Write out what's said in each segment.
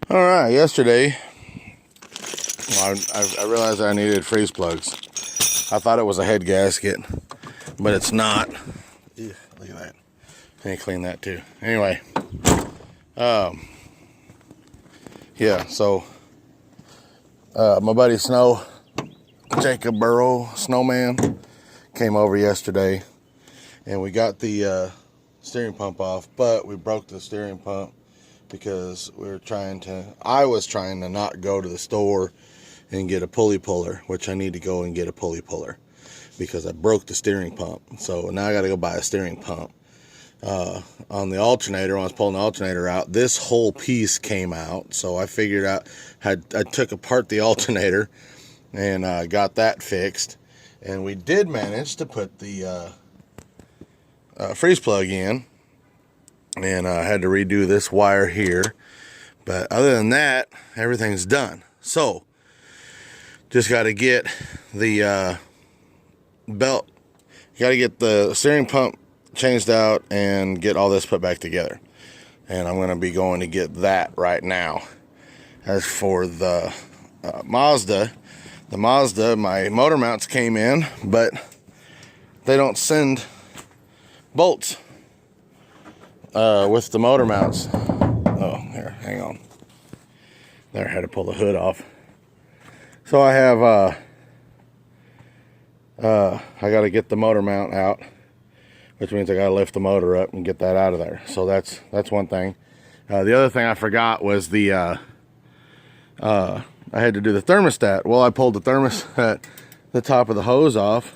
All right, yesterday, I realized I needed freeze plugs. I thought it was a head gasket, but it's not. Ew, look at that. I need to clean that too. Anyway, yeah, so my buddy Jacob Burrow, Snowman, came over yesterday, and we got the steering pump off, but we broke the steering pump because I was trying to not go to the store and get a pulley puller, which I need to go and get a pulley puller because I broke the steering pump. So now I got to go buy a steering pump. On the alternator, when I was pulling the alternator out, this whole piece came out. So I figured out, I took apart the alternator and got that fixed. And we did manage to put the freeze plug in. And I had to redo this wire here. But other than that, everything's done. So, just got to get the belt. You got to get the steering pump changed out and get all this put back together. And I'm going to be going to get that right now. As for the Mazda, my motor mounts came in, but they don't send bolts with the motor mounts. Oh, here, hang on. There, I had to pull the hood off. So I have, I got to get the motor mount out, which means I got to lift the motor up and get that out of there. So that's one thing. The other thing I forgot was I had to do the thermostat. Well, I pulled the thermostat, the top of the hose off,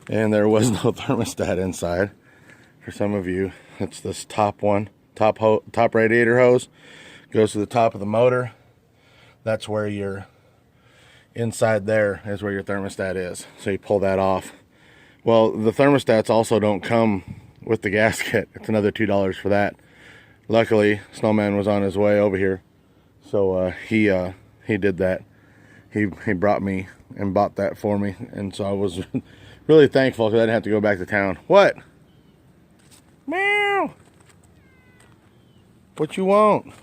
and there was no thermostat inside. For some of you, it's this top radiator hose. Goes to the top of the motor. That's where your inside there is where your thermostat is. So you pull that off. Well, the thermostats also don't come with the gasket. It's another $2 for that. Luckily, Snowman was on his way over here, so he did that. He brought me and bought that for me, and so I was really thankful because I didn't have to go back to town. What? Meow. What you want?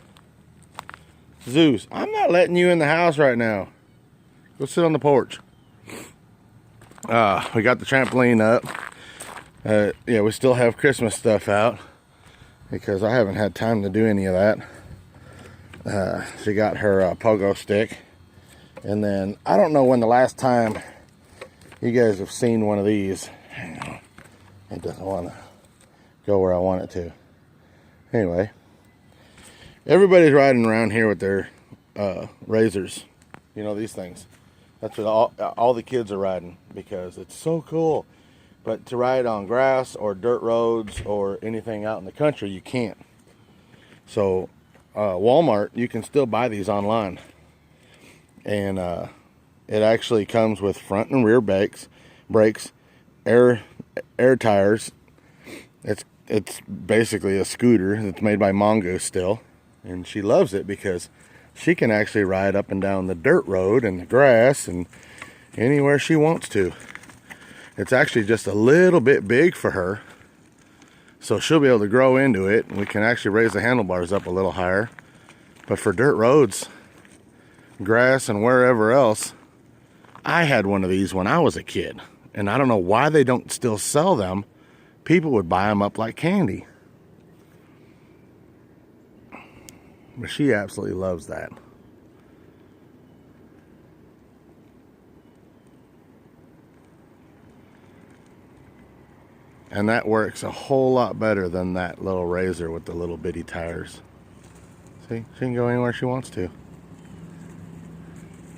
Zeus, I'm not letting you in the house right now. Go sit on the porch. We got the trampoline up. Yeah, we still have Christmas stuff out because I haven't had time to do any of that. She got her pogo stick. And then, I don't know when the last time you guys have seen one of these. Hang on. It doesn't want to go where I want it to. Anyway. Everybody's riding around here with their razors. You know, these things. That's what all the kids are riding because it's so cool. But to ride on grass or dirt roads or anything out in the country, you can't. So, Walmart, you can still buy these online. And it actually comes with front and rear brakes, air tires. It's basically a scooter that's made by Mongoose still. And she loves it because she can actually ride up and down the dirt road and the grass and anywhere she wants to. It's actually just a little bit big for her. So she'll be able to grow into it. And we can actually raise the handlebars up a little higher. But for dirt roads, grass and wherever else, I had one of these when I was a kid. And I don't know why they don't still sell them. People would buy them up like candy. But she absolutely loves that. And that works a whole lot better than that little razor with the little bitty tires. See, she can go anywhere she wants to.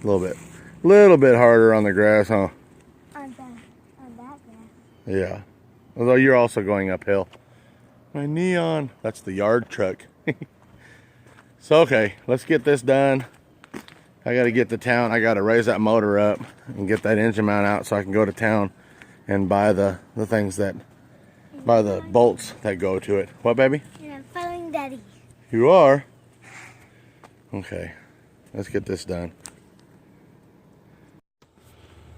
A little bit harder on the grass, huh? On that grass. Yeah. Although you're also going uphill. My neon. That's the yard truck. So, okay, let's get this done. I got to get to town. I got to raise that motor up and get that engine mount out so I can go to town and buy the things that, buy the bolts that go to it. What, baby? And I'm following Daddy. You are? Okay, let's get this done.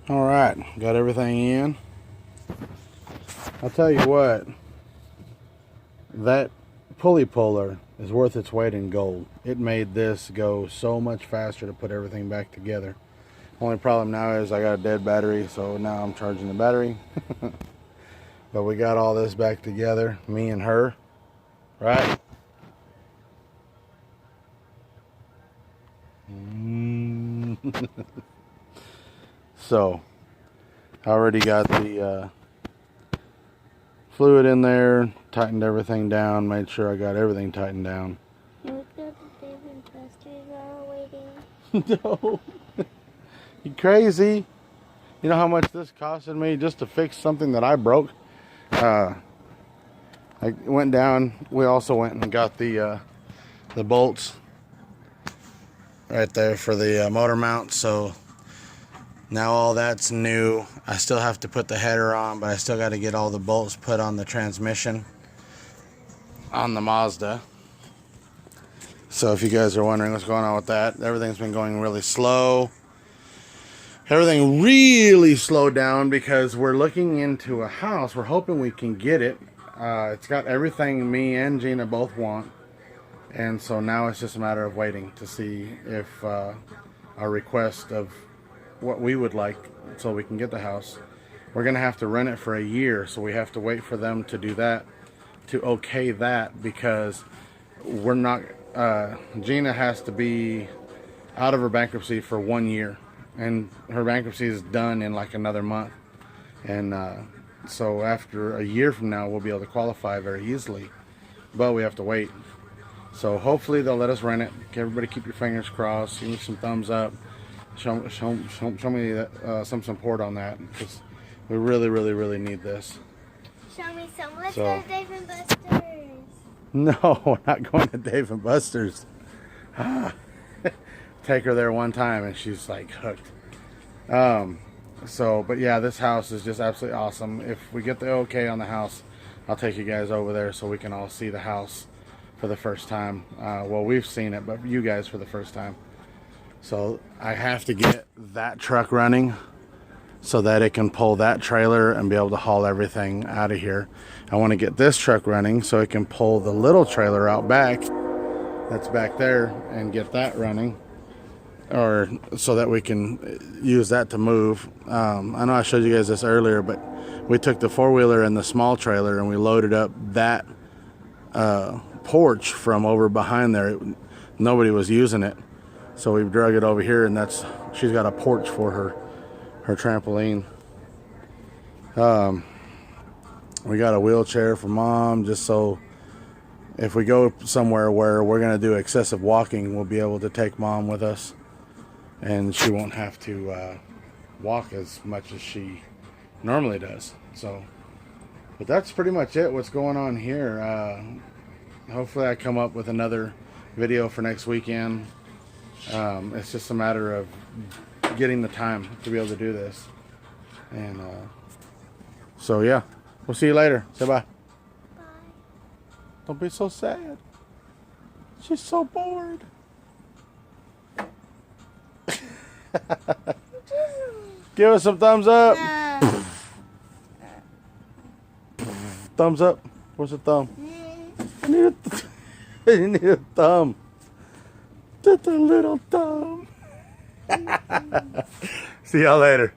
All right, got everything in. I'll tell you what, that pulley puller is worth its weight in gold. It made this go so much faster to put everything back together. Only problem now is I got a dead battery, so now I'm charging the battery. But we got all this back together, me and her, right? So I already got the fluid in there, tightened everything down, made sure I got everything tightened down. Can we go to Dave and Buster's while we're waiting? No. You crazy? You know how much this costed me just to fix something that I broke? I went down. We also went and got the bolts right there for the motor mount. So now all that's new. I still have to put the header on, but I still got to get all the bolts put on the transmission on the Mazda. So if you guys are wondering what's going on with that, everything's been going really slow. Everything really slowed down because we're looking into a house. We're hoping we can get it. It's got everything me and Gina both want. And so now it's just a matter of waiting to see if our request of what we would like so we can get the house. We're going to have to rent it for a year. So we have to wait for them to do that, to okay that, because we're not... Gina has to be out of her bankruptcy for 1 year. And her bankruptcy is done in like another month. And so after a year from now, we'll be able to qualify very easily. But we have to wait. So hopefully they'll let us rent it. Everybody keep your fingers crossed. Give me some thumbs up. Show me some support on that. Because we really, really, really need this. Show me some. Let's go to Dave and Buster's. No, we're not going to Dave and Buster's. Take her there one time and she's like hooked. But yeah, this house is just absolutely awesome. If we get the okay on the house, I'll take you guys over there so we can all see the house for the first time. Well, we've seen it, but you guys for the first time. So I have to get that truck running so that it can pull that trailer and be able to haul everything out of here. I want to get this truck running so it can pull the little trailer out back that's back there and get that running. Or so that we can use that to move. I know I showed you guys this earlier, but we took the four-wheeler and the small trailer and we loaded up that porch from over behind there. Nobody was using it, so we drug it over here, and she's got a porch for her trampoline. We got a wheelchair for Mom, just so if we go somewhere where we're gonna do excessive walking, we'll be able to take Mom with us. And she won't have to walk as much as she normally does. But that's pretty much it. What's going on here? Hopefully I come up with another video for next weekend. It's just a matter of getting the time to be able to do this. And so yeah, we'll see you later. Say bye. Bye. Don't be so sad. She's so bored. Give us some thumbs up. Thumbs up. Where's the thumb? I need a thumb. Just a little thumb. See y'all later.